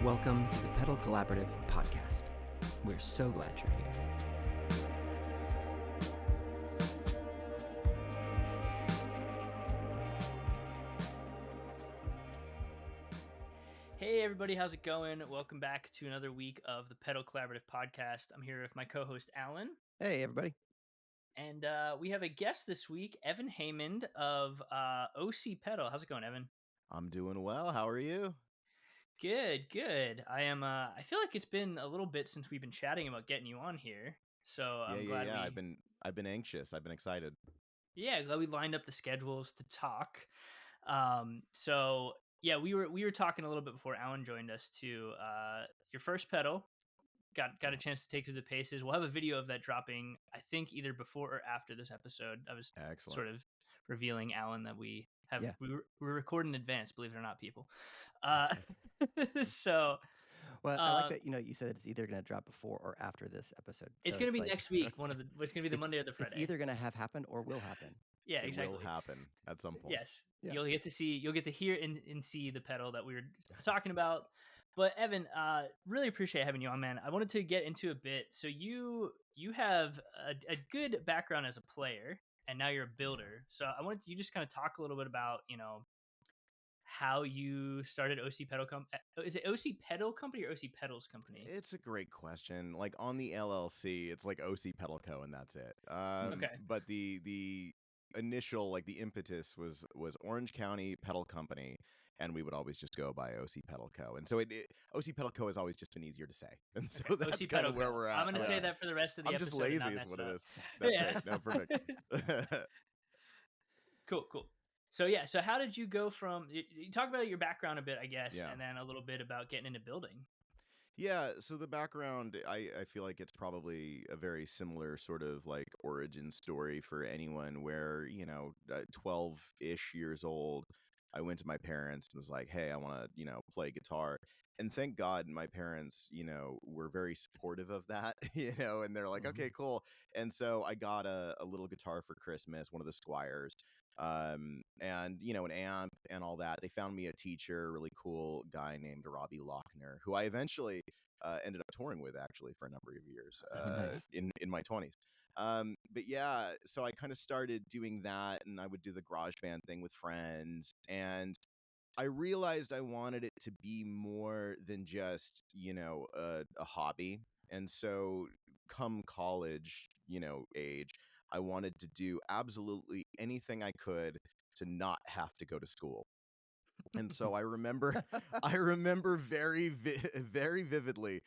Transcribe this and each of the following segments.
Welcome to the Pedal Collaborative podcast. We're so glad you're here. Hey everybody, how's it going? Welcome back to another week of the Pedal Collaborative podcast. I'm here with my co-host Alan. Hey, everybody. And we have a guest this week, Evan Haymond of OC Pedal. How's it going, Evan? I'm doing well. How are you? Good. I am. I feel like it's been a little bit since we've been chatting about getting you on here. So I'm glad we. I've been anxious. I've been excited. Yeah, glad we lined up the schedules to talk. So yeah, we were talking a little bit before Alan joined us to your first pedal. Got a chance to take through the paces. We'll have a video of that dropping, I think, either before or after this episode. I was Excellent. sort of revealing, Alan, that we have Yeah. we're recording in advance, believe it or not, people. So Well, I like that you said it's either going to drop before or after this episode. it's So going to be like, next week. It's going to be the Monday or the Friday. It's either going to have happened or will happen. Yeah, It exactly. will happen at some point. Yes. Yeah. You'll get to hear and see the pedal that we were talking about. But Evan, really appreciate having you on, man. I wanted to get into a bit. So you have a good background as a player, and now you're a builder. So I wanted you just kind of talk a little bit about, how you started OC Pedal Company. Is it OC Pedal Company or OC Pedals Company? It's a great question. Like on the LLC, it's like OC Pedal Co. and that's it. Okay. But the initial, like the impetus was Orange County Pedal Company, and we would always just go by OC Pedal Co. And so OC Pedal Co. has always just been easier to say. And so that's OC kind Pedal of where Co. we're at. I'm going to say that for the rest of the I'm episode. just lazy and not is mess what it it up. is. That's Yeah. great. No, perfect. Cool. So yeah, so how did you go from, you talk about your background a bit, I guess, Yeah. and then a little bit about getting into building. Yeah, so the background, I feel like it's probably a very similar sort of like origin story for anyone where, 12-ish years old, I went to my parents and was like, hey, I want to, play guitar. And thank God my parents, were very supportive of that, and they're like, okay, cool. And so I got a little guitar for Christmas, one of the Squires, and an amp and all that. They found me a teacher, a really cool guy named Robbie Lochner, who I eventually ended up touring with actually for a number of years Nice. in my 20s. But yeah, so I kind of started doing that, and I would do the garage band thing with friends, and I realized I wanted it to be more than just, a hobby. And so come college, age, I wanted to do absolutely anything I could to not have to go to school. And so I remember very, very vividly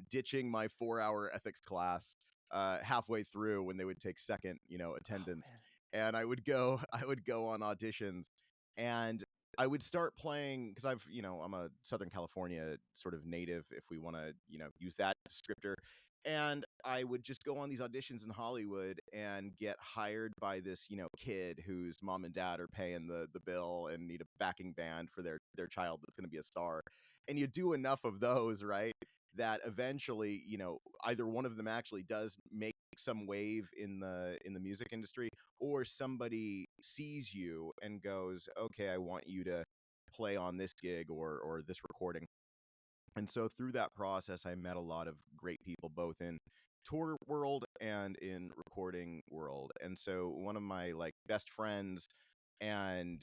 ditching my 4-hour ethics class halfway through when they would take second, attendance. And I would go on auditions, and I would start playing because I'm a Southern California sort of native, if we want to, use that descriptor. And I would just go on these auditions in Hollywood and get hired by this, kid whose mom and dad are paying the bill and need a backing band for their child that's going to be a star. And you do enough of those, right, that eventually, either one of them actually does make some wave in the music industry, or somebody sees you and goes, okay, I want you to play on this gig or this recording. And so through that process, I met a lot of great people, both in tour world and in recording world. And so one of my like best friends and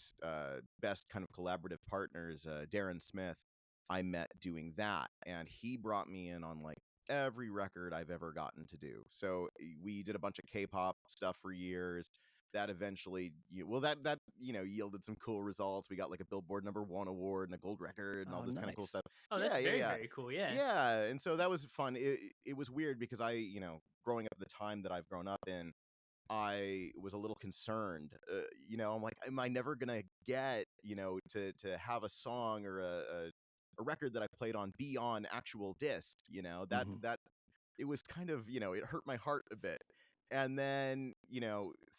best kind of collaborative partners, Darren Smith, I met doing that, and he brought me in on like every record I've ever gotten to do. So we did a bunch of K-pop stuff for years. That eventually, that yielded some cool results. We got like a Billboard #1 award and a gold record and all this kind of cool Nice. stuff. Oh, that's very cool. Yeah. Yeah, and so that was fun. It was weird because growing up the time that I've grown up in, I was a little concerned. I'm like, am I never gonna get, to have a song or a record that I played on be on actual disc? That it was kind of, it hurt my heart a bit. And then,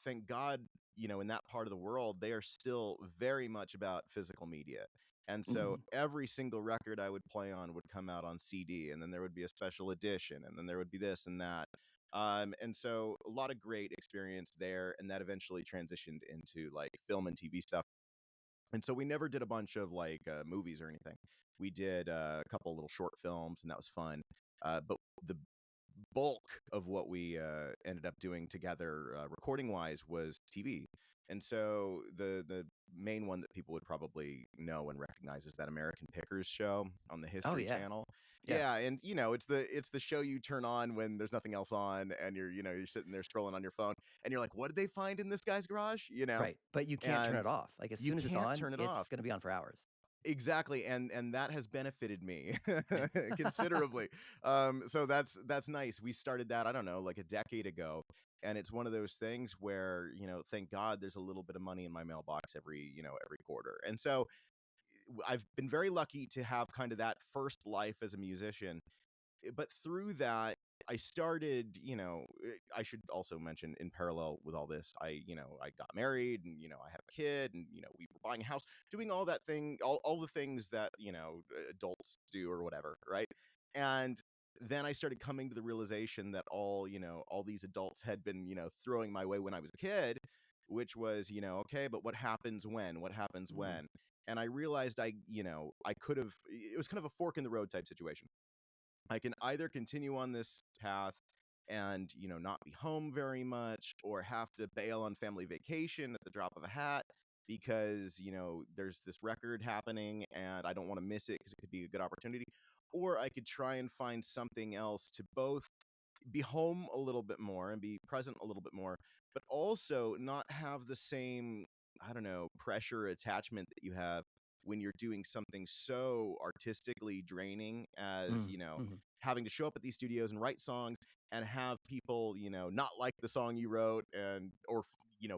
thank God, in that part of the world, they are still very much about physical media. And so every single record I would play on would come out on CD, and then there would be a special edition, and then there would be this and that. And so a lot of great experience there, and that eventually transitioned into like film and TV stuff. And so we never did a bunch of like movies or anything. We did a couple little short films, and that was fun. But the bulk of what we ended up doing together, recording wise, was TV. And so the main one that people would probably know and recognize is that American Pickers show on the Oh History yeah. Channel. Yeah. Yeah, and it's the show you turn on when there's nothing else on, and you're sitting there scrolling on your phone, and you're like, what did they find in this guy's garage? Right. But you can't turn And it off. Like as you soon as it's can't on, turn it it's off. going to be on for hours. Exactly, and that has benefited me considerably. So that's nice. We started that, I don't know, like a decade ago, and it's one of those things where, thank God there's a little bit of money in my mailbox every quarter. And so I've been very lucky to have kind of that first life as a musician. But through that, I started, I should also mention, in parallel with all this, I got married, and, I have a kid, and, we were buying a house, doing all that thing, all the things that, adults do or whatever. Right. And then I started coming to the realization that all these adults had been, throwing my way when I was a kid, which was, okay, but what happens when? What happens Mm. when? And I realized I could have, it was kind of a fork in the road type situation. I can either continue on this path and, not be home very much, or have to bail on family vacation at the drop of a hat because, there's this record happening and I don't want to miss it because it could be a good opportunity. Or I could try and find something else to both be home a little bit more and be present a little bit more, but also not have the same, I don't know, pressure attachment that you have when you're doing something so artistically draining as, Mm. Mhm. having to show up at these studios and write songs and have people, not like the song you wrote, and or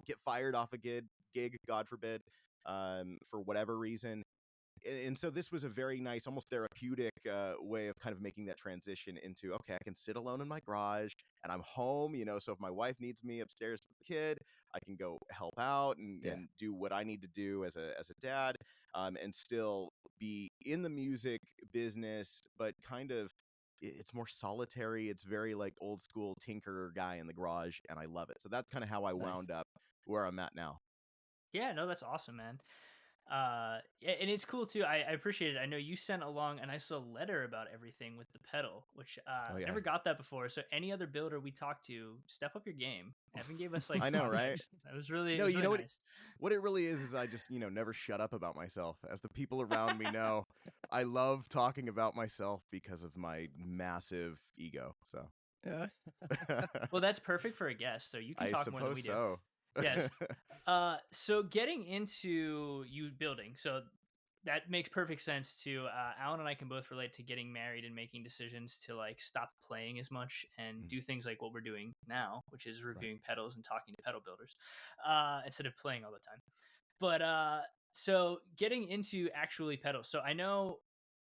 get fired off a gig, God forbid, for whatever reason. And so this was a very nice, almost therapeutic way of kind of making that transition into, okay, I can sit alone in my garage and I'm home, so if my wife needs me upstairs with the kid, I can go help out and, Yeah. and do what I need to do as a dad, and still be in the music business, but kind of, it's more solitary. It's very like old school tinker guy in the garage, and I love it. So that's kind of how I Nice. wound up where I'm at now. Yeah, no, that's awesome, man. And it's cool too. I appreciate it. I know you sent along a nice little letter about everything with the pedal, which Oh I yeah. never got that before. So any other builder we talked to, step up your game. Evan gave us like I know, right? context. That was really it No, was you really know what? nice. What it really is I just, never shut up about myself. As the people around me know, I love talking about myself because of my massive ego. So Yeah. Well, that's perfect for a guest, so you can I talk more than we suppose do. so. Yes. So getting into you building, so that makes perfect sense to Alan and I can both relate to getting married and making decisions to like stop playing as much and Mm, do things like what we're doing now, which is right. reviewing pedals and talking to pedal builders instead of playing all the time. But so getting into actually pedals. So I know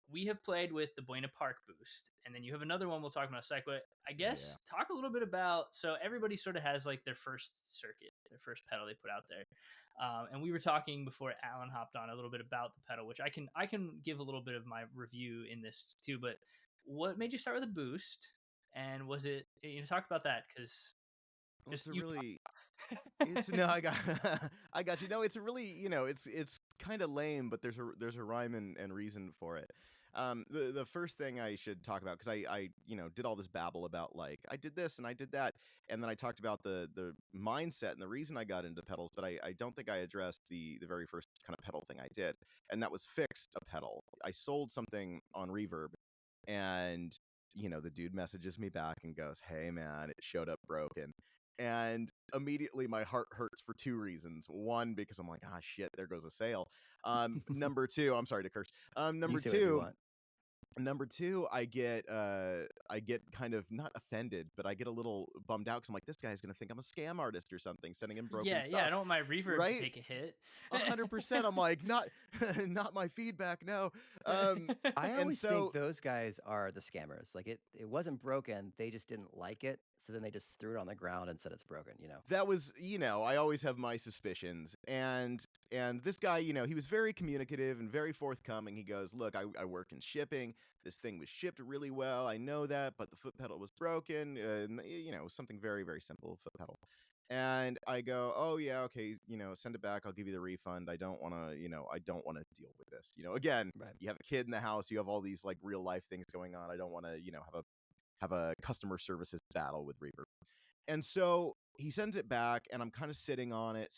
we have played with the Buena Park boost, and then you have another one we'll talk about in a sec. But I Yeah. guess talk a little bit about, so everybody sort of has like their first circuit, their first pedal they put out there, and we were talking before Alan hopped on a little bit about the pedal, which I can give a little bit of my review in this too. But what made you start with a boost, and was it, talk about that because Well, it's just a you. really It's no, I got I got you. No, it's a really, it's kind of lame, but there's a rhyme and reason for it. The first thing I should talk about, because I did all this babble about like I did this and I did that, and then I talked about the mindset and the reason I got into pedals, but I don't think I addressed the very first kind of pedal thing I did, and that was fix a pedal. I sold something on Reverb, and the dude messages me back and goes, "Hey man, it showed up broken." And immediately my heart hurts for two reasons. One, because I'm like, ah, shit, there goes a sale. Number two, I'm sorry to curse. You say whatever you want. Number two, I get kind of not offended, but I get a little bummed out because I'm like, this guy's gonna think I'm a scam artist or something, sending him broken Yeah, I stuff, don't want my reverb to right? take a hit. 100%. I'm like, not, not my feedback, no. Um, I and always think so those guys are the scammers. Like it wasn't broken. They just didn't like it. So then they just threw it on the ground and said it's broken, you know. that was, I always have my suspicions, and this guy, he was very communicative and very forthcoming. He goes, look, I work in shipping. This thing was shipped really well, I know that, but the foot pedal was broken, and something very, very simple, foot pedal. And I go, oh yeah, okay, send it back. I'll give you the refund. I don't want to, I don't want to deal with this. Again, Right. you have a kid in the house. You have all these like real life things going on. I don't want to, have a customer services battle with Reaper. And so he sends it back, and I'm kind of sitting on it,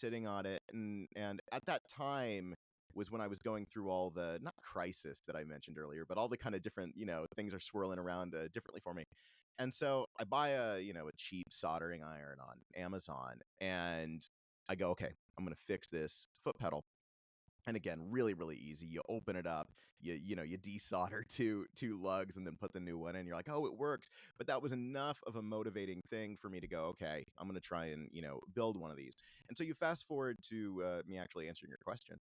and at that time was when I was going through all the, not crisis that I mentioned earlier, but all the kind of different, things are swirling around differently for me. And so I buy a cheap soldering iron on Amazon, and I go, okay, I'm going to fix this foot pedal. And again, really, really easy. You open it up, you desolder two lugs, and then put the new one in. You're like, oh, it works. But that was enough of a motivating thing for me to go, okay, I'm going to try and build one of these. And so you fast forward to me actually answering your question.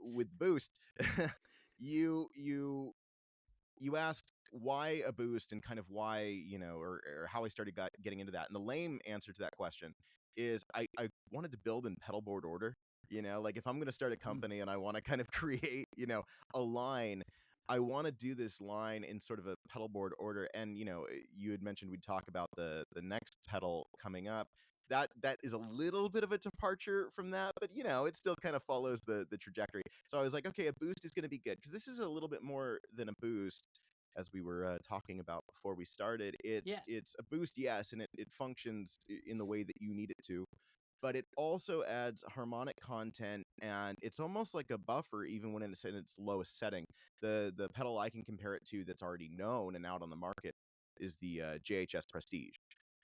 With Boost, you you you asked why a boost and kind of why, or how I started getting into that. And the lame answer to that question is I wanted to build in pedal board order. Like if I'm going to start a Mm. company and I want to kind of create, a line, I want to do this line in sort of a pedal board order. And, you had mentioned we'd talk about the next pedal coming up. That is a little bit of a departure from that, but it still kind of follows the trajectory. So I was like, okay, a boost is going to be good, because this is a little bit more than a boost, as we were talking about before we started. It's Yeah. it's a boost, yes, and it functions in the way that you need it to, but it also adds harmonic content, and it's almost like a buffer even when it's in its lowest setting. The pedal I can compare it to that's already known and out on the market is the JHS Prestige,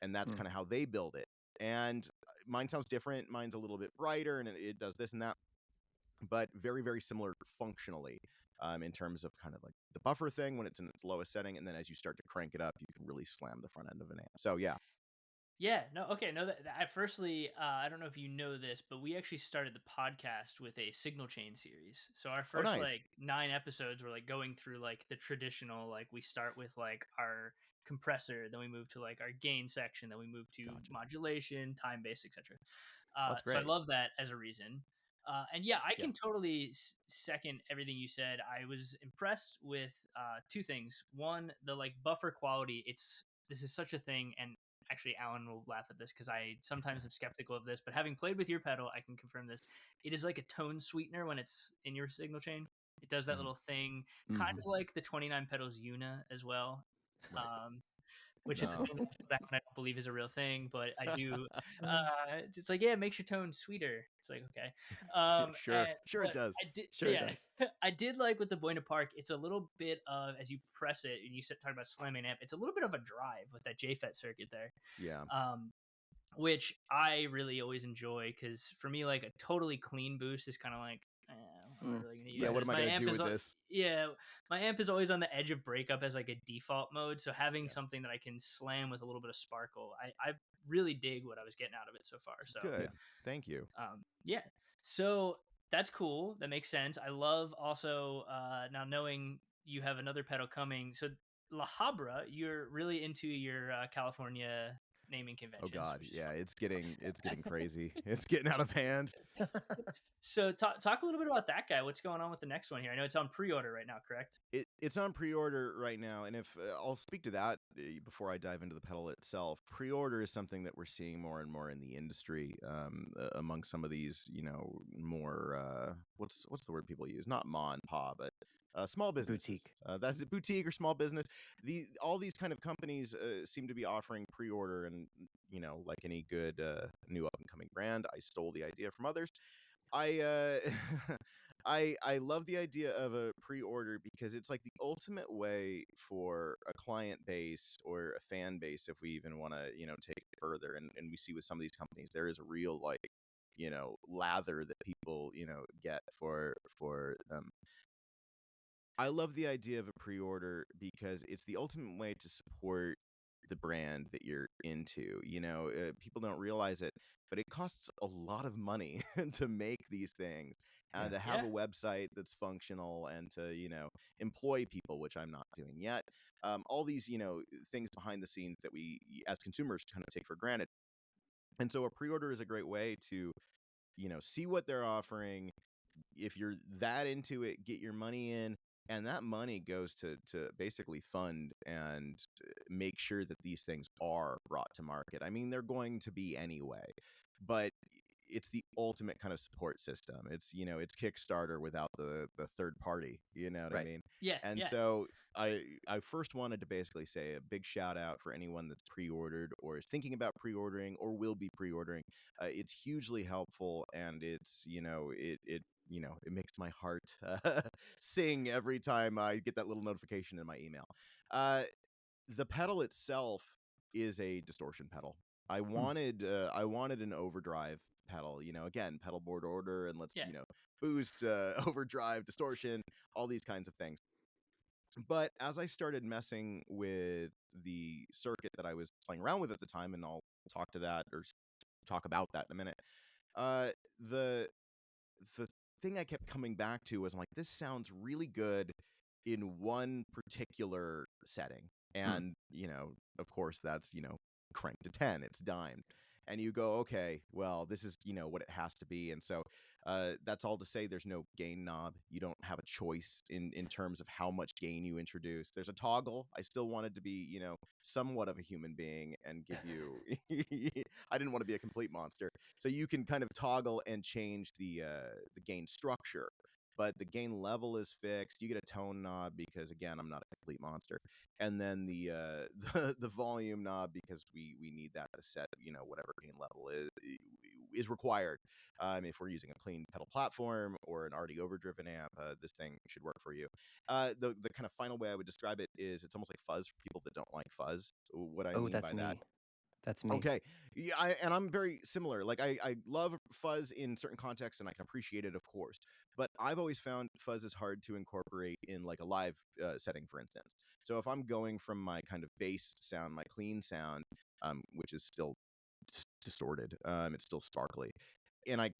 and that's Mm. kind of how they build it. And mine sounds different. Mine's a little bit brighter, and it does this and that, but very, very similar functionally, in terms of kind of like the buffer thing when it's in its lowest setting. And then as you start to crank it up, you can really slam the front end of an amp. So yeah. Yeah, no, okay, no. I firstly, I don't know if you know this, but we actually started the podcast with a signal chain series. So our Oh, first nice. like 9 episodes were like going through like the traditional, like we start with like our compressor, then we move to like our gain section, then we move to Gotcha. modulation, time based, etc. That's So I great. love that as a reason. And yeah, I Yeah. can totally second everything you said. I was impressed with two things. One, the like buffer quality. This is such a thing, and actually Alan will laugh at this because I sometimes am skeptical of this, but having played with your pedal, I can confirm this. It is like a tone sweetener when it's in your signal chain. It does that Mhm. little thing, kind Mhm. of like the 29 pedals Una as well. Right. Um, which is a No. thing that I don't believe is a real thing, but I do. It's like, yeah, it makes your tone sweeter. It's like, okay. Sure. Sure it But does. I did, Sure it yeah, does. I did like with the Buena Park. It's a little bit of, as you press it, and you said talking about slamming amp. It's a little bit of a drive with that JFET circuit there. Yeah. Um, which I really always enjoy, because for me, like a totally clean boost is kind of like, what am I Mm. really gonna use Yeah. Right. What this? am I My going to amp do is with this? yeah, my amp is always on the edge of breakup as like a default mode. So having Yes. something that I can slam with a little bit of sparkle, I really dig what I was getting out of it so far. So Good. Yeah. Thank you. yeah, so that's cool. That makes sense. I love also now knowing you have another pedal coming. So La Habra, you're really into your California naming Oh conventions, God. which is Yeah. It's getting fun. crazy. It's getting out of hand. So talk a little bit about that guy. What's going on with the next one here? I know it's on pre-order right now, correct? It's on pre-order right now, and if I'll speak to that before I dive into the pedal itself. Pre-order is something that we're seeing more and more in the industry, among some of these, more what's the word people use? Not ma and pa, but small businesses. Boutique. That's a boutique or small business. All these kind of companies seem to be offering pre-order, and like any good new up and coming brand, I stole the idea from others. I I love the idea of a pre-order, because it's like the ultimate way for a client base or a fan base, if we even want to, take it further. And we see with some of these companies, there is a real like, lather that people, get for them. I love the idea of a pre-order because it's the ultimate way to support the brand that you're into. People don't realize it, but it costs a lot of money to make these things and Yeah. to have Yeah, a website that's functional, and to, employ people, which I'm not doing yet. All these, things behind the scenes that we, as consumers, kind of take for granted. And so a pre-order is a great way to, see what they're offering. If you're that into it, get your money in, and that money goes to basically fund and make sure that these things are brought to market. I mean, they're going to be anyway, but it's the ultimate kind of support system. It's, it's Kickstarter without the third party, you know what I Right. mean? Yeah, And yeah. so I first wanted to basically say a big shout out for anyone that's pre-ordered or is thinking about pre-ordering or will be pre-ordering. It's hugely helpful, and it's, it makes my heart sing every time I get that little notification in my email. Uh, the pedal itself is a distortion pedal. I Hmm. wanted I wanted an overdrive pedal, again, pedal board order, and let's, Yeah. boost, overdrive, distortion, all these kinds of things. But as I started messing with the circuit that I was playing around with at the time, and I'll talk to that or talk about that in a minute, uh, the the thing I kept coming back to was, I'm like, this sounds really good in one particular setting. Hmm. And, of course, that's, cranked to 10, it's dimed. And you go, okay, well, this is, what it has to be. And so that's all to say there's no gain knob. You don't have a choice in terms of how much gain you introduce. There's a toggle. I still wanted to be, somewhat of a human being and give you, I didn't want to be a complete monster. So you can kind of toggle and change the gain structure, but the gain level is fixed. You get a tone knob because, again, I'm not a complete monster, and then the volume knob because we need that to set, whatever gain level is required. If we're using a clean pedal platform or an already overdriven amp, this thing should work for you. The kind of final way I would describe it is it's almost like fuzz for people that don't like fuzz. What I Oh, mean that's by that. me. That's me. Okay. Yeah, and I'm very similar. Like I love fuzz in certain contexts, and I can appreciate it, of course. But I've always found fuzz is hard to incorporate in like a live setting, for instance. So if I'm going from my kind of bass sound, my clean sound, which is still distorted, it's still sparkly, and I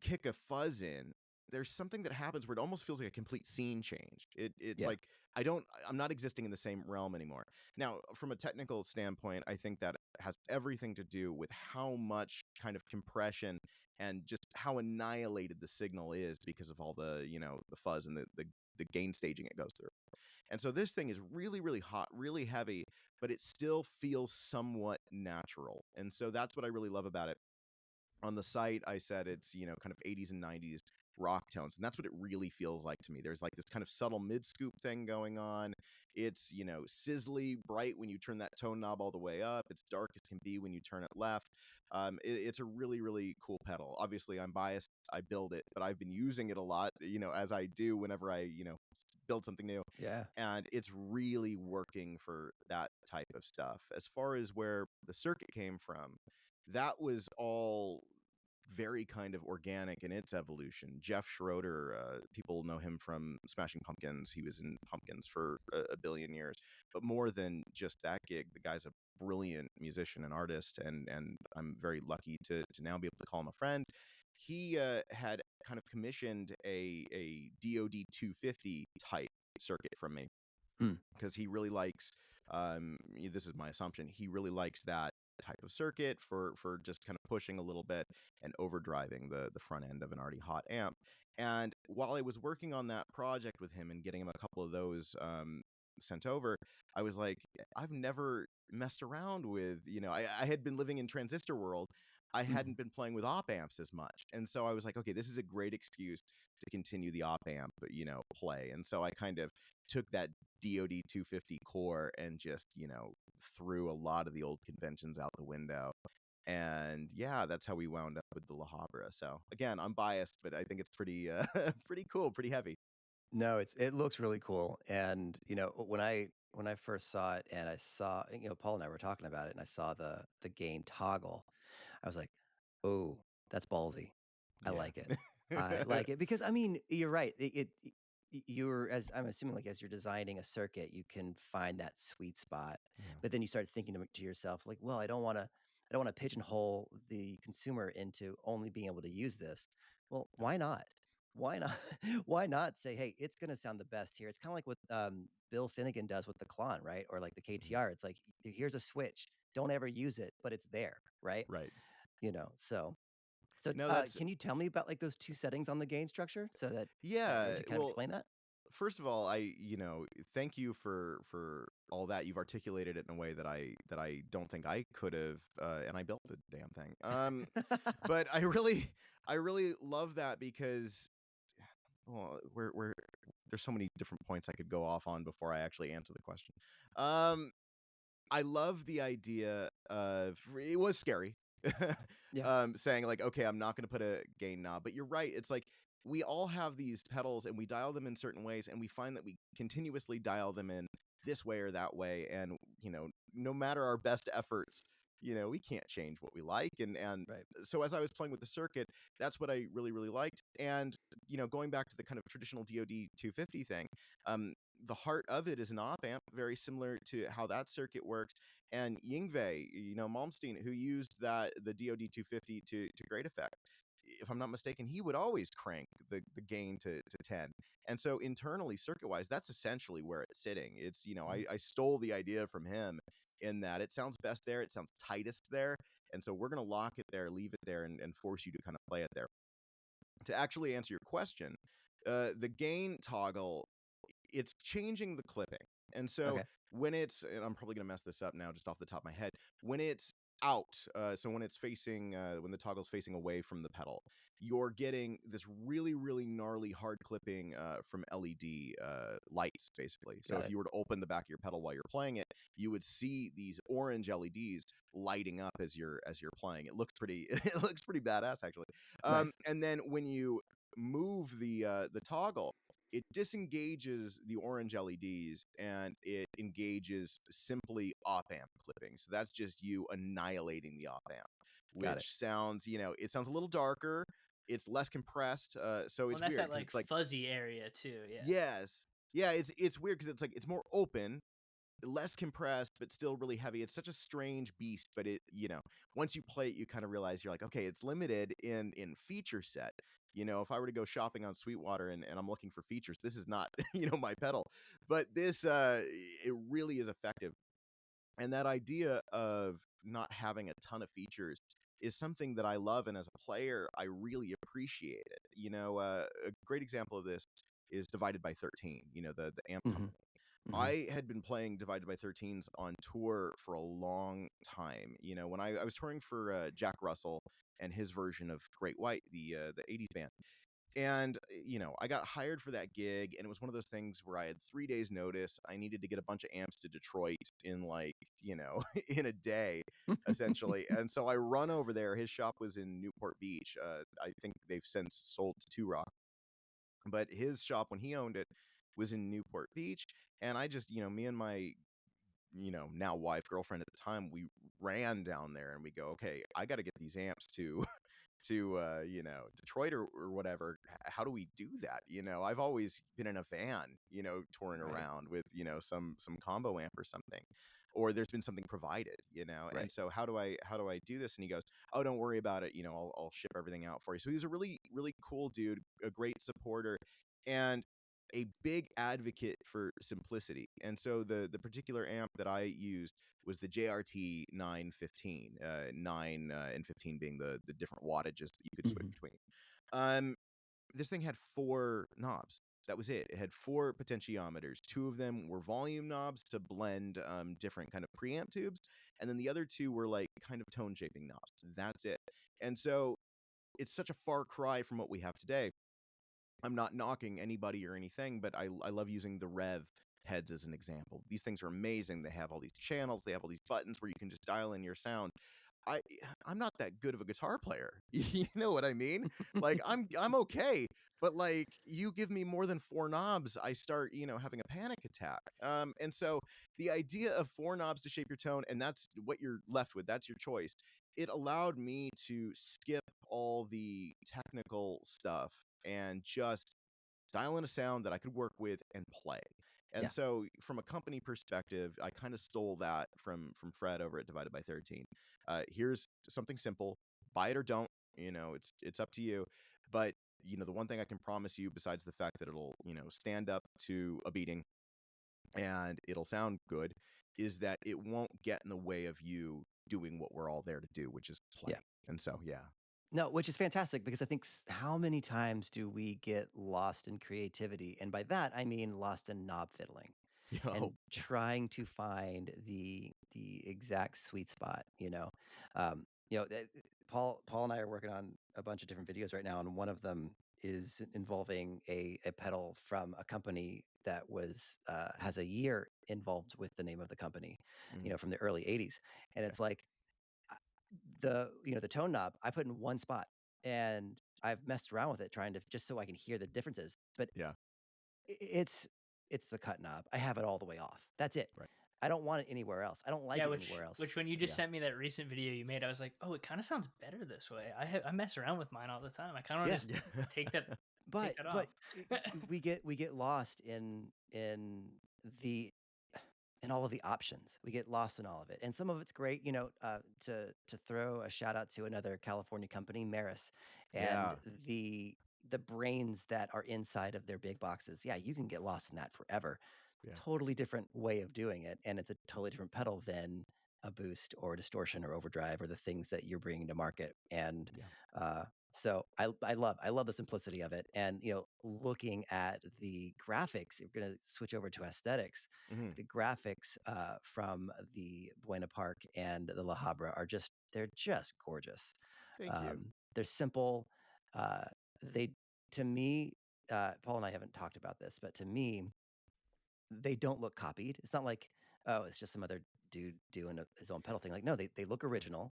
kick a fuzz in, there's something that happens where it almost feels like a complete scene change. It's Yeah. like I'm not existing in the same realm anymore. Now, from a technical standpoint, I think that has everything to do with how much kind of compression and just how annihilated the signal is because of all the, the fuzz and the gain staging it goes through. And so this thing is really, really hot, really heavy, but it still feels somewhat natural. And so that's what I really love about it. On the site, I said it's, kind of 80s and 90s rock tones, and that's what it really feels like to me. There's like this kind of subtle mid scoop thing going on. It's, sizzly bright when you turn that tone knob all the way up. It's dark as can be when you turn it left. It's a really, really cool pedal. Obviously, I'm biased. I build it, but I've been using it a lot, as I do whenever I, build something new. Yeah. And it's really working for that type of stuff. As far as where the circuit came from, that was all very kind of organic in its evolution. Jeff Schroeder, people know him from Smashing Pumpkins. He was in Pumpkins for a billion years. But more than just that gig, the guy's a brilliant musician and artist, and I'm very lucky to now be able to call him a friend. He had kind of commissioned a DoD 250 type circuit from me Hmm. because he really likes, this is my assumption, he really likes that type of circuit for just kind of pushing a little bit and overdriving the front end of an already hot amp. And while I was working on that project with him and getting him a couple of those sent over, I was like, I've never messed around with, I had been living in transistor world. I Hmm. hadn't been playing with op amps as much. And so I was like, okay, this is a great excuse to continue the op amp, play. And so I kind of took that DoD 250 core and just, threw a lot of the old conventions out the window. And yeah, that's how we wound up with the La Habra. So again, I'm biased, but I think it's pretty pretty cool, pretty heavy. No, it looks really cool. And when I first saw it, and I saw, Paul and I were talking about it, and I saw the gain toggle, I was like, oh, that's ballsy. I Yeah. like it. I like it because, I mean, you're right. You're, as I'm assuming, like, as you're designing a circuit, you can find that sweet spot. Yeah. But then you start thinking to yourself, like, well, I don't want to pigeonhole the consumer into only being able to use this. Well, why not? Why not? Why not say, hey, it's going to sound the best here? It's kind of like what Bill Finnegan does with the Klon, right? Or like the Mhm. KTR. It's like, here's a switch. Don't ever use it, but it's there, right? Right. So No, that's can you tell me about like those two settings on the gain structure so that yeah. would you kind of Well, explain that? first of all, thank you for all that. You've articulated it in a way that I don't think I could have, and I built the damn thing. But I really love that because, well, we're there's so many different points I could go off on before I actually answer the question. Um, I love the idea of, it was scary. Yeah. Saying like, okay, I'm not going to put a gain knob, but you're right. It's like we all have these pedals and we dial them in certain ways, and we find that we continuously dial them in this way or that way, and no matter our best efforts, we can't change what we like, and Right. so as I was playing with the circuit, that's what I really really liked. And going back to the kind of traditional DoD 250 thing, um, the heart of it is an op amp, very similar to how that circuit works. And Yngwie, Malmsteen, who used the DoD 250 to great effect. If I'm not mistaken, he would always crank the gain to 10. And so internally, circuit wise, that's essentially where it's sitting. It's, Mhm. I stole the idea from him in that it sounds best there, it sounds tightest there. And so we're going to lock it there, leave it there, and force you to kind of play it there. To actually answer your question, the gain toggle, it's changing the clipping. And so Okay. when it's, and I'm probably going to mess this up now just off the top of my head, when it's out, so when it's facing, when the toggle's facing away from the pedal, you're getting this really, really gnarly hard clipping from LED lights, basically. So Got if it. you were to open the back of your pedal while you're playing it, you would see these orange LEDs lighting up as you're playing. It looks pretty, it looks pretty badass actually. Nice. And then when you move the toggle, it disengages the orange LEDs and it engages simply op amp clipping. So that's just you annihilating the op amp, Got it. which sounds, it sounds a little darker. It's less compressed. So Well, it's and that's weird that because like it's like, fuzzy area too. Yeah. yes. Yeah, it's weird because it's like it's more open, less compressed, but still really heavy. It's such a strange beast, but once you play it, you kind of realize you're like, okay, it's limited in feature set. If I were to go shopping on Sweetwater and I'm looking for features, this is not, my pedal. But this, it really is effective. And that idea of not having a ton of features is something that I love. And as a player, I really appreciate it. A great example of this is Divided by 13, the amp Hmm. company. Hmm. I had been playing Divided by 13s on tour for a long time. When I was touring for Jack Russell and his version of Great White, the 80s band. And, I got hired for that gig, and it was one of those things where I had 3 days notice. I needed to get a bunch of amps to Detroit in like, in a day, essentially. And so I run over there. His shop was in Newport Beach. I think they've since sold to Two Rock, but his shop when he owned it was in Newport Beach. And I just, me and my, now wife, girlfriend at the time, we ran down there and we go, okay, I got to get these amps to Detroit or whatever. How do we do that? I've always been in a van, touring Right. around with, some combo amp or something, or there's been something provided, and Right. so how do I do this? And he goes, oh, don't worry about it. I'll ship everything out for you. So he was a really, really cool dude, a great supporter, and a big advocate for simplicity. And so the particular amp that I used was the JRT 915, 9 and 15 being the different wattages that you could switch Hmm. between. Um, this thing had 4 knobs. That was it. It had 4 potentiometers. 2 of them were volume knobs to blend different kind of preamp tubes, and then the other 2 were like kind of tone shaping knobs. That's it. And so it's such a far cry from what we have today. I'm not knocking anybody or anything, but I love using the Rev heads as an example. These things are amazing. They have all these channels, they have all these buttons where you can just dial in your sound. I I'm not that good of a guitar player. You know what I mean? Like I'm okay, but like you give me more than 4 knobs, I start, having a panic attack. And so the idea of 4 knobs to shape your tone, and that's what you're left with, that's your choice. It allowed me to skip all the technical stuff and just dial in a sound that I could work with and play. And Yeah. so from a company perspective, I kind of stole that from Fred over at Divided by 13. Here's something simple. Buy it or don't. It's up to you. But the one thing I can promise you, besides the fact that it'll, stand up to a beating and it'll sound good, is that it won't get in the way of you doing what we're all there to do, which is play. Yeah. And so, yeah. No, which is fantastic because I think how many times do we get lost in creativity? And by that, I mean lost in knob fiddling Yo, and trying to find the exact sweet spot, you know? Paul and I are working on a bunch of different videos right now, and one of them is involving a pedal from a company that was has a year involved with the name of the company, mhm, from the early 80s. And okay, it's like the tone knob I put in one spot, and I've messed around with it trying to just so I can hear the differences, but yeah, it's the cut knob. I have it all the way off. That's it. right, I don't want it anywhere else. I don't like Yeah, it which anywhere else. which when you just yeah, sent me that recent video you made, I was like, oh, it kind of sounds better this way. I mess around with mine all the time. I kind of want Yeah, to just yeah, take that take but that but off. we get lost in the in all of the options. We get lost in all of it, and some of it's great. To throw a shout out to another California company, Maris, and yeah, the brains that are inside of their big boxes. Yeah, you can get lost in that forever. yeah, Totally different way of doing it, and it's a totally different pedal than a boost or distortion or overdrive or the things that you're bringing to market. And yeah, so I love the simplicity of it. And looking at the graphics, if we're going to switch over to aesthetics. mhm, The graphics from the Buena Park and the La Habra they're just gorgeous. thank you. They're simple. Uh, they to me, Paul and I haven't talked about this, but to me, they don't look copied. It's not like, oh, it's just some other dude doing his own pedal thing. Like, no, they look original.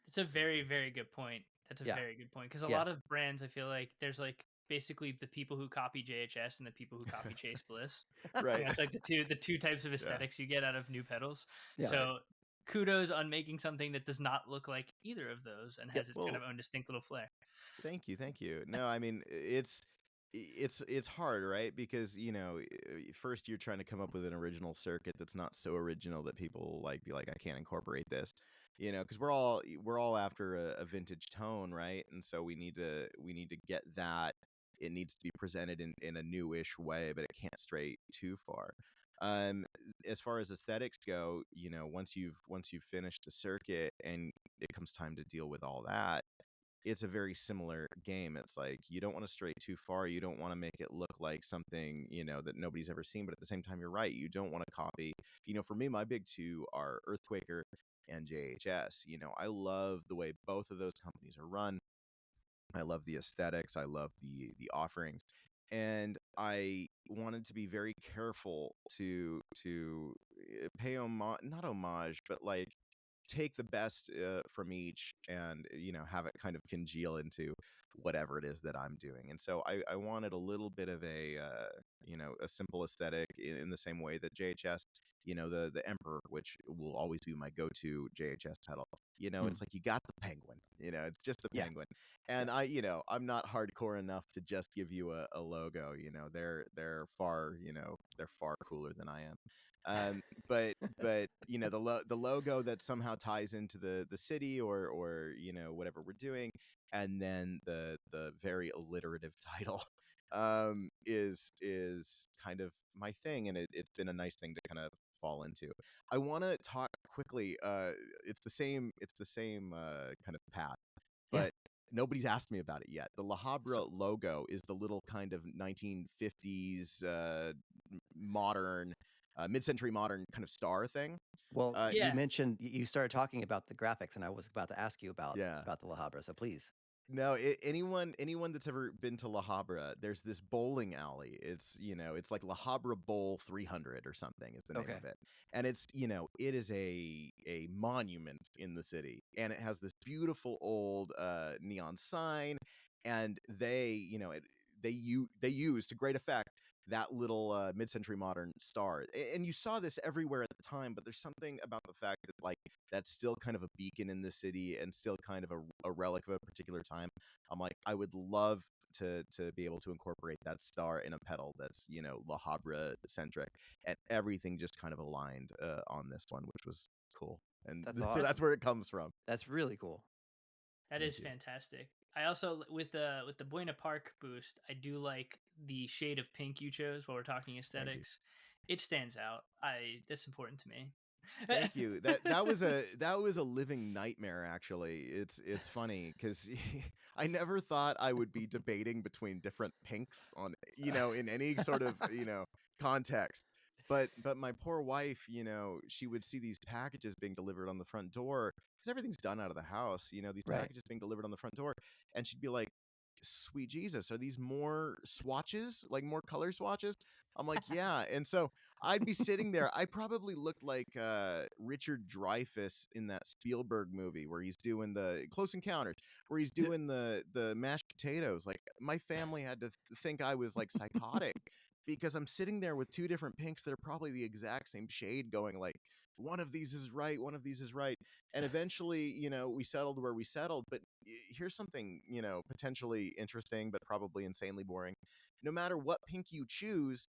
It's a very, very good point. That's a Yeah, very good point because a yeah, lot of brands, I feel like there's like basically the people who copy JHS and the people who copy Chase Bliss. And Right, that's like the two types of yeah, aesthetics you get out of new pedals. yeah, right. So kudos on making something that does not look like either of those and yep, has its kind Well, of own distinct little flair. thank you, thank you. No, I mean, it's hard, right? Because, first you're trying to come up with an original circuit that's not so original that people like be like, I can't incorporate this, because we're all after a vintage tone, right? And so we need to get that. It needs to be presented in a newish way, but it can't stray too far. Um, as far as aesthetics go, once you've finished the circuit and it comes time to deal with all that, it's a very similar game. It's like you don't want to stray too far. You don't want to make it look like something, that nobody's ever seen. But at the same time, you're right. You don't want to copy. For me, my big two are Earthquaker and JHS. I love the way both of those companies are run. I love the aesthetics. I love the offerings. And I wanted to be very careful to pay homage, not homage, but like take the best from each and have it kind of congeal into whatever it is that I'm doing. And so I wanted a little bit of a simple aesthetic in the same way that JHS, the Emperor, which will always be my go-to JHS pedal. mm, It's like you got the penguin, it's just the yeah, penguin. yeah, And I'm not hardcore enough to just give you a logo. They're far cooler than I am. But the logo that somehow ties into the city or whatever we're doing, and then the very alliterative title is kind of my thing, and it's been a nice thing to kind of fall into. I want to talk quickly. It's the same kind of path, yeah. but nobody's asked me about it yet. The La So, Habra logo is the little kind of 1950s modern, mid-century modern kind of star thing. well, you Yeah. mentioned you started talking about the graphics, and I was about to ask you about Yeah. about the La Habra. So please, No, anyone that's ever been to La Habra, there's this bowling alley. It's like La Habra Bowl 300 or something is the name okay, of it. And it is a monument in the city. And it has this beautiful old neon sign, and they use to great effect that little mid-century modern star. And you saw this everywhere at the time, but there's something about the fact that like that's still kind of a beacon in the city and still kind of a relic of a particular time. I'm like, I would love to be able to incorporate that star in a pedal that's La Habra centric, and everything just kind of aligned on this one, which was cool. And that's so That's that's awesome. where it comes from. That's really cool. That Thank is you. fantastic. I also with the Buena Park boost, I do like the shade of pink you chose while we're talking Thank you. aesthetics. It stands out. I That's important to me. Thank you. That was a living nightmare. Actually, it's funny because I never thought I would be debating between different pinks on in any sort of context. But my poor wife, she would see these packages being delivered on the front door because everything's done out of the house. These Right. packages being delivered on the front door, and she'd be like, "Sweet Jesus, are these more swatches? Like more color swatches?" I'm like, "Yeah." And so I'd be sitting there. I probably looked like Richard Dreyfuss in that Spielberg movie where he's doing the Close Encounters, where he's doing the mashed potatoes. Like my family had to think I was like psychotic because I'm sitting there with two different pinks that are probably the exact same shade, going like, one of these is right, one of these is right. And eventually, we settled where we settled. But here's something, potentially interesting, but probably insanely boring. No matter what pink you choose,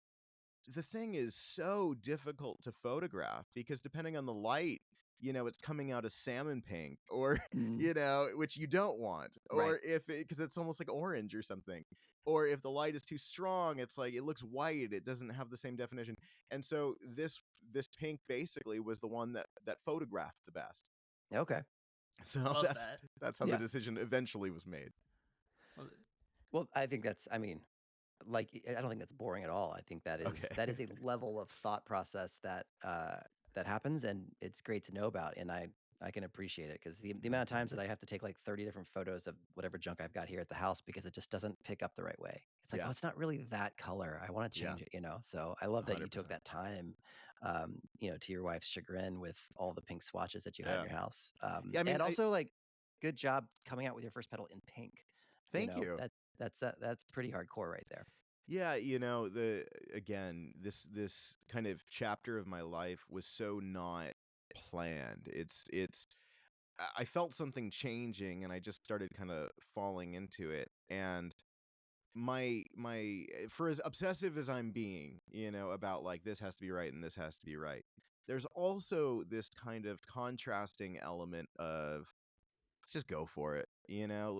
the thing is so difficult to photograph because depending on the light, it's coming out as salmon pink or, Mm, which you don't want, right. or because it's almost like orange or something, or if the light is too strong, it's like, it looks white. It doesn't have the same definition. And so this pink basically was the one that photographed the best. Okay. So Love that's that. that's how the Yeah. decision eventually was made. Well, Well, I think that's, I mean, like, I don't think that's boring at all. I think Okay. that is a level of thought process that that happens, and it's great to know about. And I can appreciate it because the amount of times that I have to take like 30 different photos of whatever junk I've got here at the house because it just doesn't pick up the right way. It's like, oh, Yeah. it's not really that color. I want to Yeah. change it. So I love that you took 100%. that time, to your wife's chagrin with all the pink swatches that you had in Yeah. your house. Yeah. I mean, And also like, good job coming out with your first pedal in pink. thank you. That's pretty hardcore right there. Yeah, this kind of chapter of my life was so not planned. I felt something changing and I just started kind of falling into it. And for as obsessive as I'm being, about like this has to be right and this has to be right. There's also this kind of contrasting element of, let's just go for it.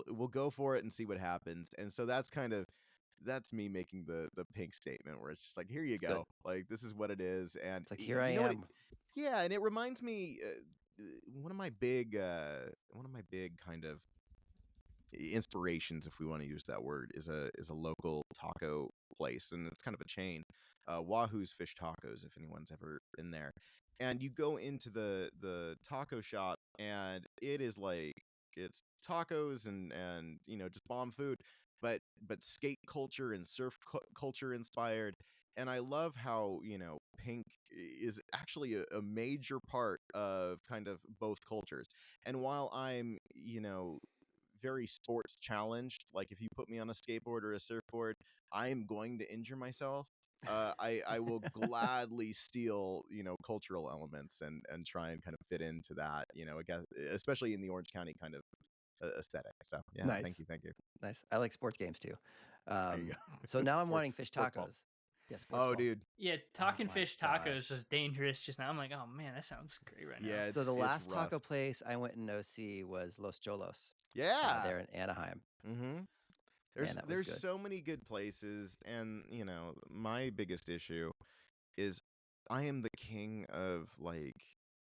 We'll go for it and see what happens. And so that's me making the pink statement where it's just like, here you It's good. go. Like, this is what it is. And It's like, here I you know what? am. Yeah. And it reminds me, one of my big kind of inspirations, if we want to use that word, is a local taco place, and it's kind of a chain, Wahoo's Fish Tacos, if anyone's ever been there. And you go into the taco shop, and it is like, it's tacos and just bomb food, but skate culture and surf culture inspired. And I love how pink is actually a major part of kind of both cultures. And while I'm very sports challenged, like if you put me on a skateboard or a surfboard, I am going to injure myself. I will gladly steal cultural elements and try and kind of fit into that, I guess, especially in the Orange County kind of aesthetic. So yeah, thank Nice. you, thank you. Nice. I like sports games too. There you So go. now I'm sports wanting fish sports ball. tacos. Yeah, sports Oh, ball. dude, yeah, Oh talking my fish tacos gosh. was dangerous just now. I'm like, oh man, that sounds great right now. yeah, So the it's last rough. taco place I went in OC was Los Cholos, Yeah. there in Anaheim. Mm-hmm. Man, There's that was there's good. so many good places, and my biggest issue is I am the king of like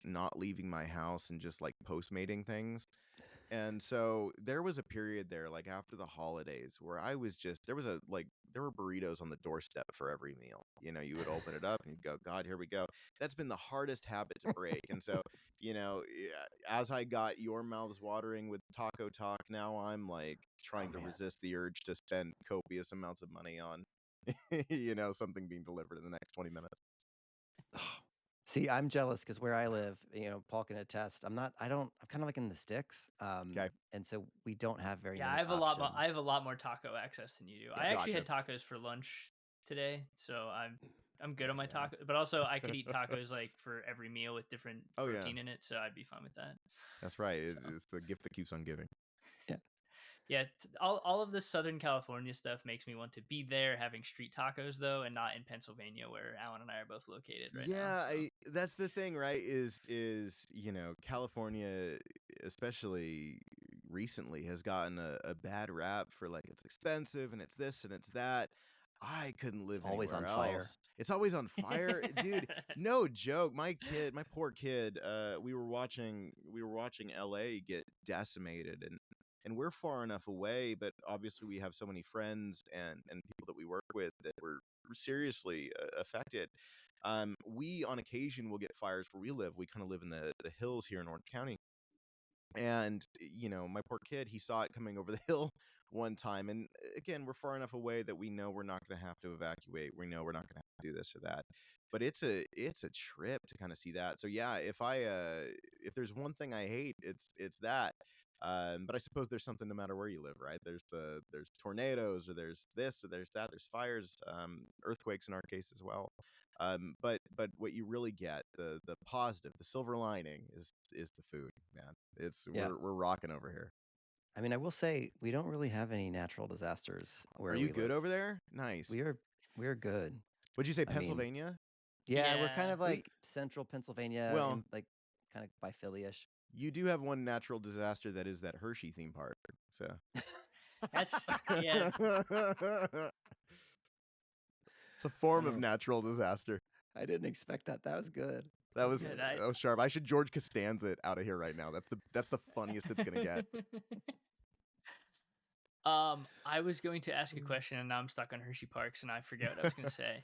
not leaving my house and just like postmating things. And so there was a period there, like after the holidays, where I was just there were burritos on the doorstep for every meal. You would open it up and you'd go, God, here we go. That's been the hardest habit to break. And so, as I got your mouths watering with taco talk, now I'm like Oh trying to man. resist the urge to spend copious amounts of money on, something being delivered in the next 20 minutes. See, I'm jealous because where I live, Paul can attest. I'm kind of like in the sticks. Okay. And so we don't have very Yeah, I many have a lot more. I options. have a lot more taco access than you do. I Yeah. actually had Gotcha. tacos for lunch today, so I'm good on my Yeah. taco. But also, I could eat tacos like for every meal with different Oh yeah, protein in it, so I'd be fine with that. that's right. So It's the gift that keeps on giving. Yeah. yeah, all of this Southern California stuff makes me want to be there having street tacos though, and not in Pennsylvania where Alan and I are both located right now. Yeah, So. that's the thing, right? Is California, especially recently, has gotten a bad rap for like it's expensive and it's this and it's that. I couldn't live always anywhere on fire. else. It's always on fire, dude. No joke. My poor kid. We were watching LA get decimated, and we're far enough away, but obviously we have so many friends and people that we work with that were seriously affected. We on occasion will get fires where we live. We kind of live in the hills here in Orange County. And my poor kid, he saw it coming over the hill one time, and again, we're far enough away that we know we're not going to have to evacuate. We know we're not going to have to do this or that, but it's a trip to kind of see that. So yeah, if there's one thing I hate, it's that. But I suppose there's something no matter where you live, right? There's tornadoes, or there's this, or there's that, there's fires, earthquakes in our case as well. But what you really get, the positive, the silver lining is the food, man. It's Yeah. we're rocking over here. I mean, I will say we don't really have any natural disasters where Are you we good live. over there? Nice. We're good. What'd you say, I mean, Pennsylvania? yeah, we're kind Yeah. of like central Pennsylvania, Well, and like kind of by Philly-ish. you do have one natural disaster that is that Hershey theme park. So That's yeah. it's a form of Oh, natural disaster. I didn't expect that. That was good. That was Good. sharp. I should George Costanza it out of here right now. That's the funniest it's gonna get. I was going to ask a question, and now I'm stuck on Hershey Parks, and I forget what I was going to say.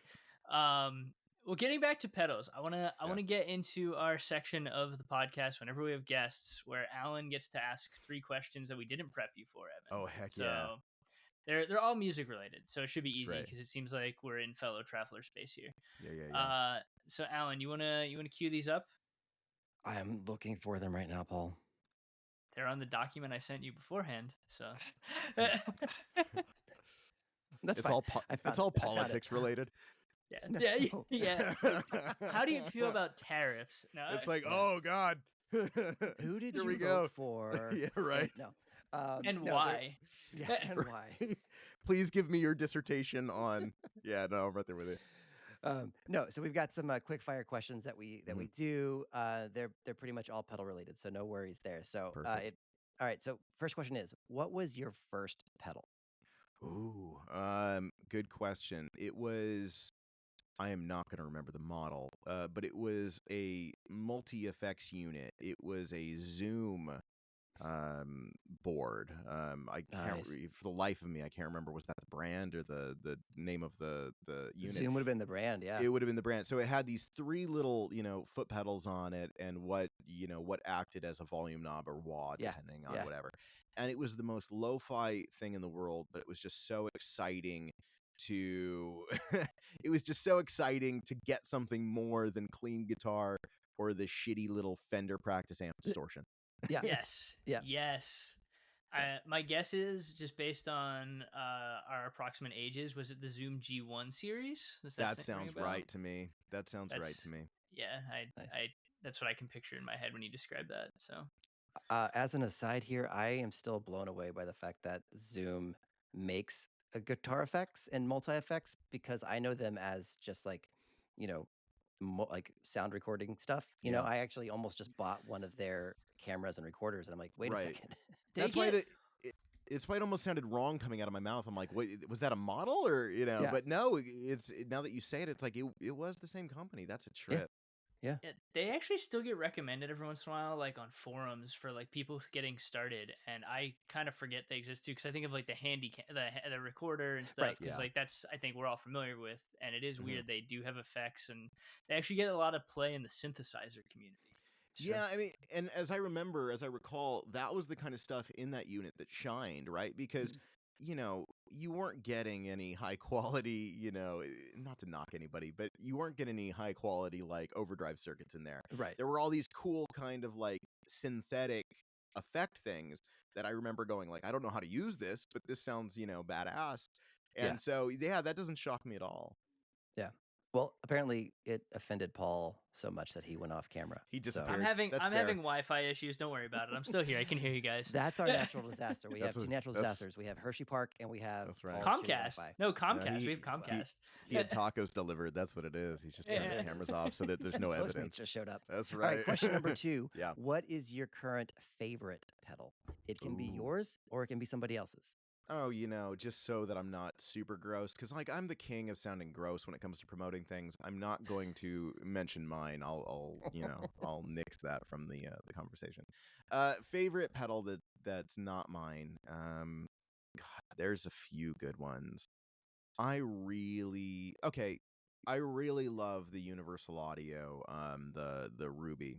Well, getting back to pedals, I want to get into our section of the podcast whenever we have guests, where Alan gets to ask 3 questions that we didn't prep you for, Evan. Oh heck So yeah! they're all music related, so it should be easy Great. because it seems like we're in fellow traveler space here. Yeah. So Alan, you wanna cue these up? I am looking for them right now, Paul. They're on the document I sent you beforehand. So That's It's fine. all I found it's all it. I found it. politics related. No. yeah. How do you feel about tariffs? No, It's like, No. oh god, Who did Here you we vote go. for? Yeah, right. No. and no, why? Yeah, and why? Please give me your dissertation on. Yeah, no, I'm right there with you. No, so we've got some quick fire questions that we do. They're pretty much all pedal related, so no worries there. So Perfect. all right. So first question is, what was your first pedal? Ooh, good question. It was. I am not going to remember the model, but it was a multi-effects unit. It was a Zoom board. I can't Nice. for the life of me, I can't remember, was that the brand or the name of the unit. Zoom would have been the brand, yeah. It would have been the brand. So it had these 3 little foot pedals on it, and what acted as a volume knob or wah, Yeah, depending on yeah. whatever. And it was the most lo-fi thing in the world, but it was just so exciting to it was just so exciting to get something more than clean guitar or the shitty little Fender practice amp distortion. Yeah. Yes. Yeah. Yes. Yeah. My guess is, just based on our approximate ages, was it the Zoom G1 series? Does That ring a sounds bell? right to me. That sounds right That's- to me. Yeah, Nice. that's what I can picture in my head when you describe that. So As an aside here, I am still blown away by the fact that Zoom makes a guitar effects and multi effects, because I know them as just like, you know, like sound recording stuff. You know, Yeah. I actually almost just bought one of their cameras and recorders, and I'm like, wait a Right. second. they That's get why it's why it almost sounded wrong coming out of my mouth. I'm like, wait, was that a model or Yeah. But no, it's now that you say it, it's like it was the same company. That's a trip. Yeah, they actually still get recommended every once in a while, like on forums for like people getting started, and I kind of forget they exist too, because I think of like the the recorder and stuff, Right. because Yeah. like that's, I think we're all familiar with, and it is Mhm. weird they do have effects, and they actually get a lot of play in the synthesizer community. Sure. Yeah, I mean, and as I recall, that was the kind of stuff in that unit that shined, right? Because you weren't getting any high quality, not to knock anybody, but you weren't getting any high quality like overdrive circuits in there. Right. There were all these cool kind of like synthetic effect things that I remember going like, I don't know how to use this, but this sounds, badass. And Yeah. so, yeah, that doesn't shock me at all. Yeah. Well, apparently it offended Paul so much that he went off camera. He So disappeared. I'm having That's fair. having Wi-Fi issues. Don't worry about it. I'm still here. I can hear you guys. that's our natural disaster. We That's have 2 what- natural that's- disasters. We have Hershey Park, and we have That's right. Paul's shitty Comcast. Wi-Fi. No, Comcast. he- we have Comcast. He had tacos delivered. That's what it is. He's just turning the Yeah. cameras off so that there's His no Postmates evidence. just showed up. That's All right. right, question number 2. Yeah. What is your current favorite pedal? It can be Ooh. yours or it can be somebody else's. Oh, just so that I'm not super gross, because like I'm the king of sounding gross when it comes to promoting things. I'm not going to mention mine. I'll nix that from the conversation. Favorite pedal that's not mine. God, there's a few good ones. Okay. I really love the Universal Audio, the Ruby,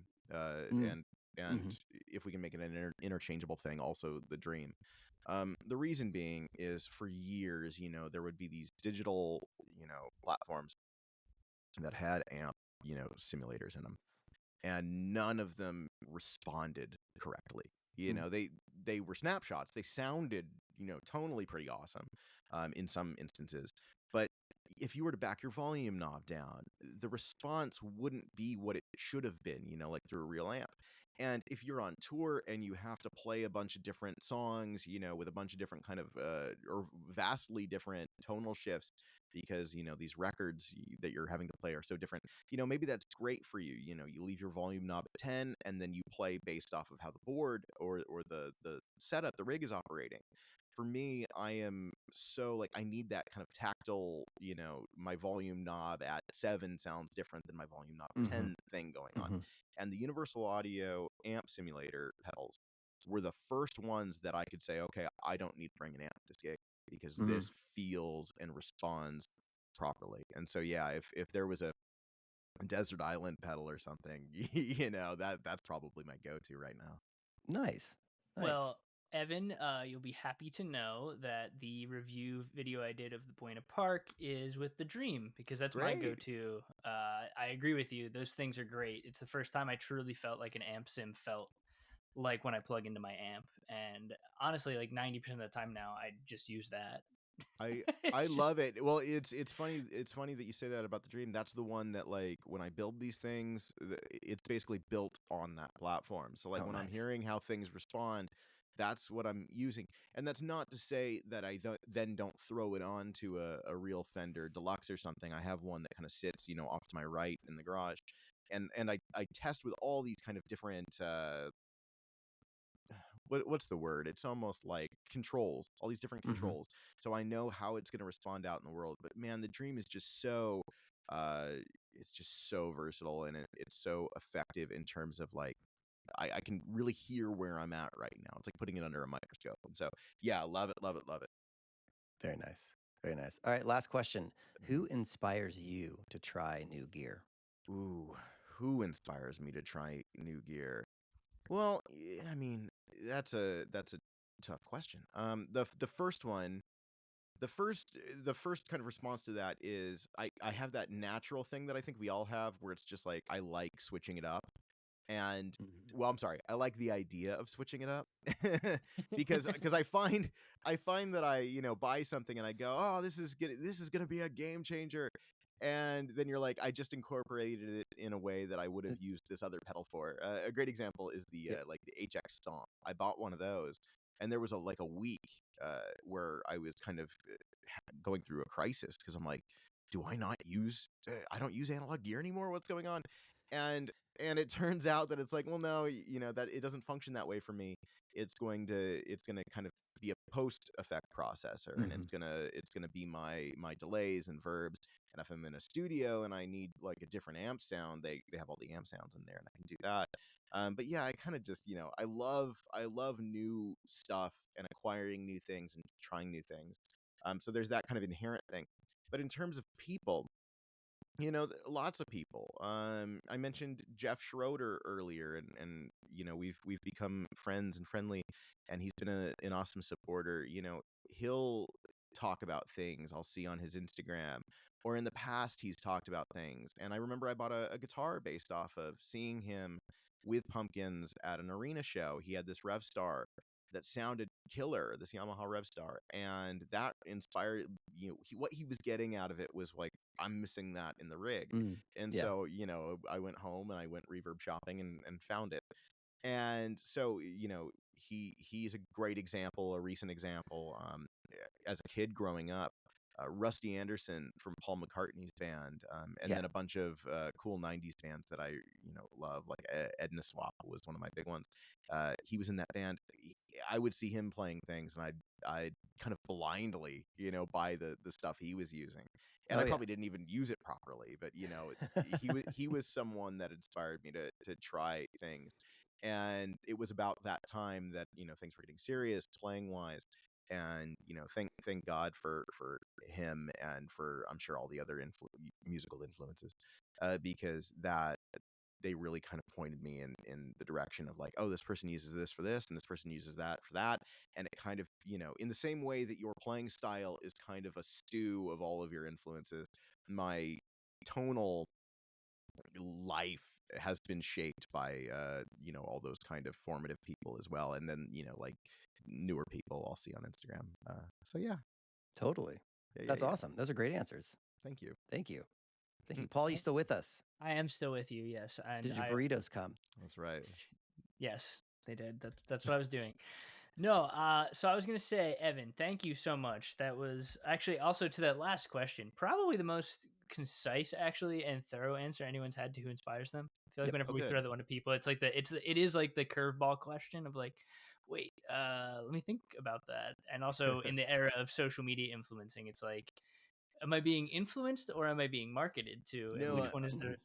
Mm, and mhm, if we can make it an interchangeable thing, also the Dream. The reason being is for years, there would be these digital, platforms that had amp, simulators in them, and none of them responded correctly. mm, They were snapshots. They sounded, tonally pretty awesome, in some instances. But if you were to back your volume knob down, the response wouldn't be what it should have been, like through a real amp. And if you're on tour and you have to play a bunch of different songs, with a bunch of different kind of, or vastly different tonal shifts, because, these records that you're having to play are so different, maybe that's great for you. You leave your volume knob at 10 and then you play based off of how the board or the setup, the rig is operating. For me, I am so like I need that kind of tactile, my volume knob at 7 sounds different than my volume knob at mhm, 10 thing going on. mhm, And the Universal Audio amp simulator pedals were the first ones that I could say, okay, I don't need to bring an amp to this gig because mhm. this feels and responds properly. And so yeah, if there was a desert island pedal or something, that's probably my go-to right now. Nice, nice. Well, Evan, you'll be happy to know that the review video I did of the Buena Park is with the Dream because that's my Great. go-to. I agree with you; those things are great. It's the first time I truly felt like an amp sim felt like when I plug into my amp, and honestly, like 90% of the time now, I just use that. I I It's just love it. Well, it's funny. It's funny that you say that about the Dream. That's the one that like when I build these things, it's basically built on that platform. So like Oh, when I'm nice. hearing how things respond, that's what I'm using. And that's not to say that I then don't throw it on to a real Fender Deluxe or something. I have one that kind of sits, off to my right in the garage, and I test with all these kind of different what's the word? It's almost like controls, all these different Mhm. controls. So I know how it's going to respond out in the world. But man, the Dream is just so uh it's just so versatile, and it's so effective in terms of like I can really hear where I'm at right now. It's like putting it under a microscope. And so yeah, love it, love it, love it. Very nice, very nice. All right, last question. Who inspires you to try new gear? Ooh, who inspires me to try new gear? Well, I mean, that's a tough question. The first one, the first kind of response to that is I have that natural thing that I think we all have where it's just like I like switching it up. And Mhm. well, I'm sorry, I like the idea of switching it up because I find that I, buy something and I go, oh, this is gonna be a game changer. And then you're like, I just incorporated it in a way that I would have Th- used this other pedal for. A great example is the yeah. like the HX Stomp. I bought one of those, and there was a week where I was kind of going through a crisis because I'm like, do I not use? I don't use analog gear anymore. What's going on? And and it turns out that it's like, well, no, that it doesn't function that way for me. It's gonna kind of be a post effect processor, and Mhm. it's gonna be my delays and verbs. And if I'm in a studio and I need like a different amp sound, they have all the amp sounds in there, and I can do that. But yeah, I kind of just, I love new stuff and acquiring new things and trying new things. So there's that kind of inherent thing. But in terms of people, lots of people. I mentioned Jeff Schroeder earlier, and we've become friends and friendly, and he's been an awesome supporter. He'll talk about things I'll see on his Instagram, or in the past he's talked about things. And I remember I bought a guitar based off of seeing him with Pumpkins at an arena show. He had this Rev Star that sounded killer, this Yamaha Rev Star, and that inspired, what he was getting out of it was like, I'm missing that in the rig. Mm. And Yeah. so, I went home and I went reverb shopping and found it. And so, he's a great example, a recent example. As a kid growing up, Rusty Anderson from Paul McCartney's band, and Yeah. then a bunch of cool '90s bands that I love, like Edna Swap was one of my big ones. He was in that band. I would see him playing things, and I'd kind of blindly, buy the stuff he was using. And Oh I yeah. probably didn't even use it properly, but he was someone that inspired me to try things. And it was about that time that, things were getting serious playing wise. And, thank God for him, and for, I'm sure, all the other musical influences, because that they really kind of pointed me in the direction of like, oh, this person uses this for this, and this person uses that for that. And it kind of, in the same way that your playing style is kind of a stew of all of your influences, my tonal life has been shaped by all those kind of formative people as well. And then, like, newer people I'll see on Instagram. So yeah. Totally. Yeah, yeah, That's yeah. awesome. Those are great answers. Thank you. Thank you. Thank you. Paul, you still with us? I am still with you, yes. And Did your burritos come? That's right. yes, they did. That's what I was doing. No, so I was gonna say, Evan, thank you so much. That was actually, also to that last question, probably the most concise actually and thorough answer anyone's had to who inspires them. I feel like Yep. whenever Oh, we good. throw that one to people, it's like it is like the curveball question of like, wait, let me think about that. And also in the era of social media influencing, it's like, am I being influenced or am I being marketed to? And No, which one is the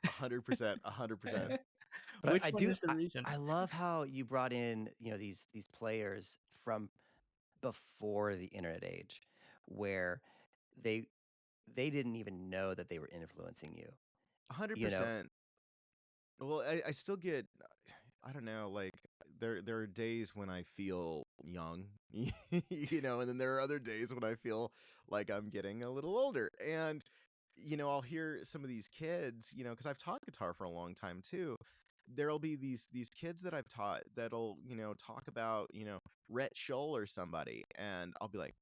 100%, 100%. But which I one do is the reason? I love how you brought in, these players from before the internet age, where they they didn't even know that they were influencing you. You know? 100%. Well, I still get, I don't know, like, there are days when I feel young, and then there are other days when I feel like I'm getting a little older. And, I'll hear some of these kids, because I've taught guitar for a long time too. There'll be these kids that I've taught that'll, talk about, Rhett Shull or somebody, and I'll be like,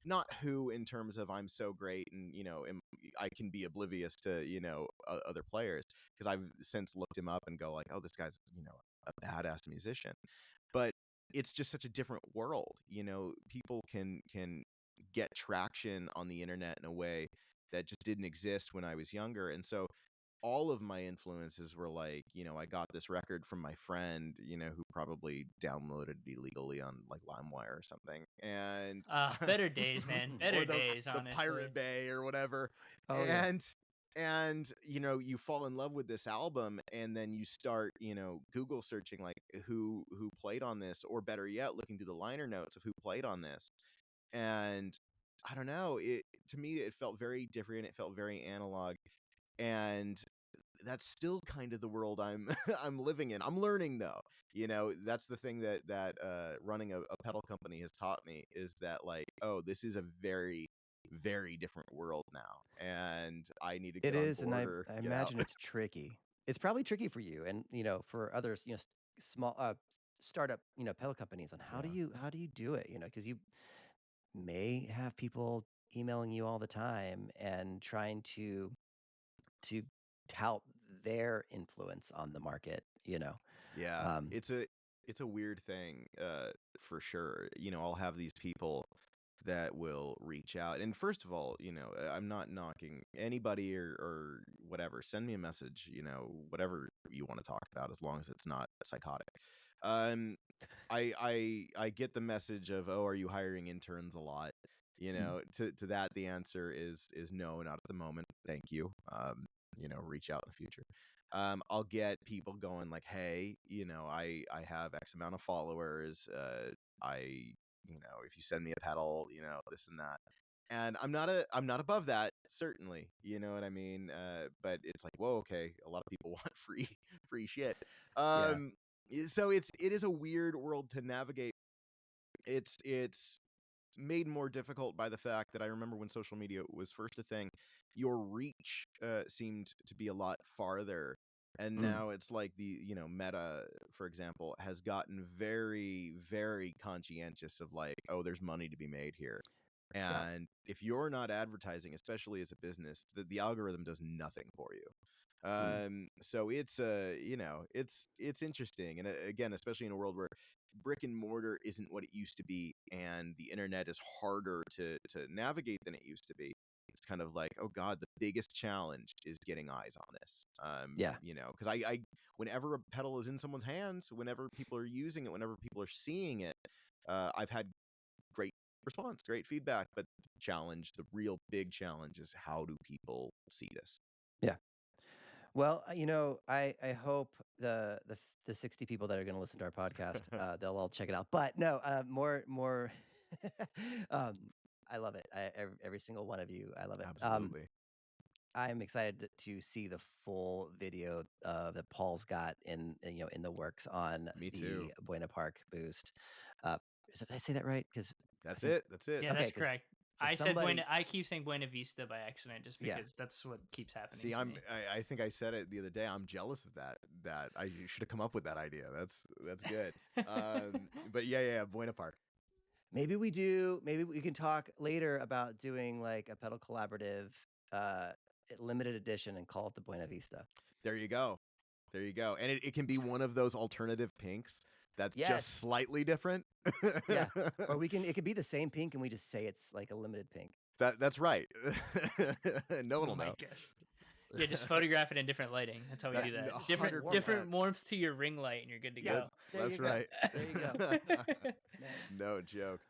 not who in terms of I'm so great and, I can be oblivious to, other players, because I've since looked him up and go like, oh, this guy's, a badass musician. But it's just such a different world. People can get traction on the internet in a way that just didn't exist when I was younger. And so all of my influences were like, I got this record from my friend, who probably downloaded it illegally on like LimeWire or something. And Better days, man. Better or days, the honestly. Pirate Bay or whatever. Oh, yeah. And you fall in love with this album, and then you start, Google searching like who played on this, or better yet, looking through the liner notes of who played on this. And I don't know, it to me it felt very different. It felt very analog. And that's still kind of the world I'm I'm living in. I'm learning though. That's the thing that running a pedal company has taught me, is that like, oh, this is a very, very different world now, and I need to It get on is, and board I or I get out. imagine it's tricky. It's probably tricky for you and, for others, small, startup, pedal companies on Yeah. how do you do it, because you may have people emailing you all the time and trying to tout their influence on the market, Yeah, Um, it's a weird thing, for sure. I'll have these people that will reach out, and first of all, I'm not knocking anybody or whatever. Send me a message, whatever you want to talk about, as long as it's not psychotic. Um, I get the message of, oh, are you hiring interns a lot? mm, To that the answer is no, not at the moment. Thank you. Reach out in the future. I'll get people going like, hey, I have X amount of followers. If you send me a pedal, this and that. And I'm not above that, certainly. You know what I mean? But it's like, whoa, okay. A lot of people want free shit. yeah, So it is a weird world to navigate. It's made more difficult by the fact that I remember when social media was first a thing, your reach seemed to be a lot farther. And mm, now it's like Meta, for example, has gotten very, very conscientious of like, oh, there's money to be made here. yeah, And if you're not advertising, especially as a business, the algorithm does nothing for you. mm, So it's interesting. And again, especially in a world where brick and mortar isn't what it used to be, and the internet is harder to navigate than it used to be. it's kind of like, oh God, the biggest challenge is getting eyes on this. Yeah. You know, because I whenever a pedal is in someone's hands, whenever people are using it, whenever people are seeing it, I've had great response, great feedback. But the real big challenge is, how do people see this? Yeah. Well, I hope the 60 people that are going to listen to our podcast, they'll all check it out. But no, more. um, I love it. Every single one of you, I love it. Absolutely. I'm excited to see the full video that Paul's got in the works on Me the too. Buena Park boost. Did I say that right? Because That's it. That's it. Yeah, Okay, that's 'cause correct. I said somebody, I keep saying Buena Vista by accident just yeah, because that's what keeps happening See, to me. I think I said it the other day. I'm jealous of that. That I should have come up with that idea. That's good. But yeah, Buena Park. maybe we can talk later about doing like a pedal collaborative, uh, limited edition and call it the Buena Vista. There you go. There you go. And it can be one of those alternative pinks that's Yes. just slightly different. Yeah. Or it could be the same pink and we just say it's like a limited pink. That's right. No one Oh will my know. gosh. Yeah, just photograph it in different lighting. That's how we do that. Different 100%. warmth to your ring light, and you're good to go. That's you go. right. There you go. Man. No joke.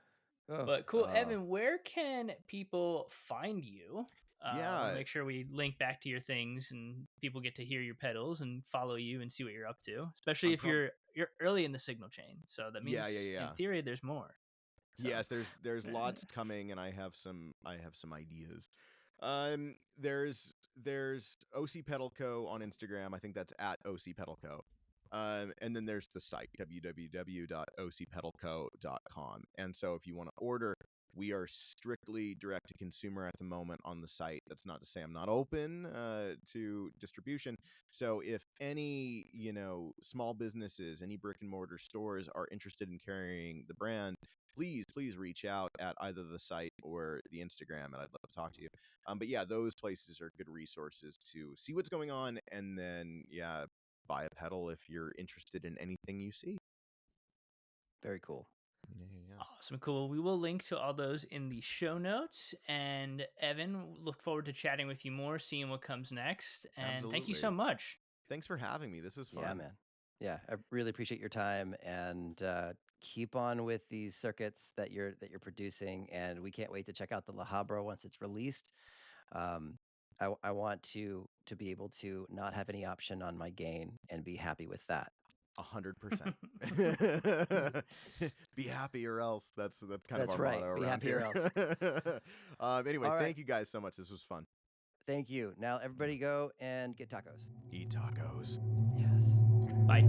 Oh, But cool, Evan. Where can people find you? Yeah. Make sure we link back to your things, and people get to hear your pedals and follow you and see what you're up to. Especially if you're early in the signal chain. So that means, Yeah. in theory, there's more. So. Yes, there's lots coming, and I have some ideas. There's OC Pedal Co. on Instagram. I think that's at OC Pedal Co. And then there's the site, www.ocpedalco.com. And so if you want to order, we are strictly direct to consumer at the moment on the site. That's not to say I'm not open to distribution. So if any, small businesses, any brick and mortar stores are interested in carrying the brand, please reach out at either the site or the Instagram, and I'd love to talk to you. But yeah, those places are good resources to see what's going on, and then buy a pedal if you're interested in anything you see. very cool. Yeah. Awesome, cool. We will link to all those in the show notes. And Evan, look forward to chatting with you more, seeing what comes next. And thank you so Absolutely. much. Thanks for having me. This was fun. Yeah, man. Yeah, I really appreciate your time, and keep on with these circuits that you're producing. And we can't wait to check out the La Habra once it's released. I want to be able to not have any option on my gain and be happy with that. 100%. Be happy or else. That's kind That's of our right. motto Be around happy here. Anyway, All right. thank you guys so much. This was fun. Thank you. Now everybody go and get tacos. Eat tacos. Yes. Bye.